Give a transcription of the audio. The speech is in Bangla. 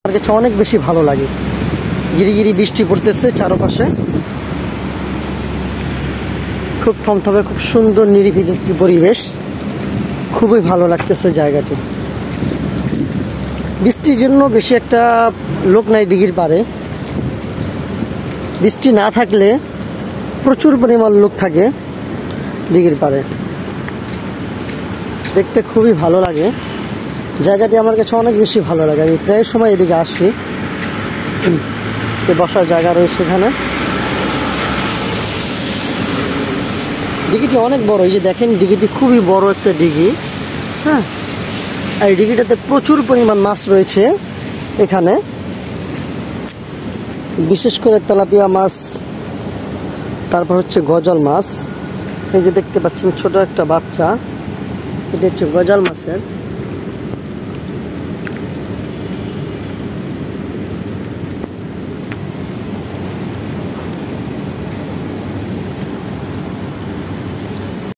আমার কাছে অনেক বেশি ভালো লাগে। গিরিগিরি বৃষ্টি পড়তেছে চারপাশে, খুব থমথমে, খুব সুন্দর নিরিবিলি একটি পরিবেশ, খুবই ভালো লাগতেছে জায়গাটি। বৃষ্টির জন্য বেশি একটা লোক নাই দিঘির পাড়ে। বৃষ্টি না থাকলে প্রচুর পরিমাণ লোক থাকে দিঘির পাড়ে, দেখতে খুবই ভালো লাগে। জায়গাটি আমার কাছে অনেক বেশি ভালো লাগে, আমি প্রায় সময় এদিকে আসি। বসার জায়গা রয়েছে এখানে। দিঘিটি অনেক বড়, এই যে দেখেন দিঘিটি খুবই বড় একটা দিঘি। হ্যাঁ, এই দিঘিটাতে প্রচুর পরিমাণ মাছ রয়েছে এখানে, বিশেষ করে তেলাপিয়া মাছ, তারপর হচ্ছে গজাল মাছ। এই যে দেখতে পাচ্ছেন ছোট একটা বাচ্চা, এটা হচ্ছে গজাল মাছের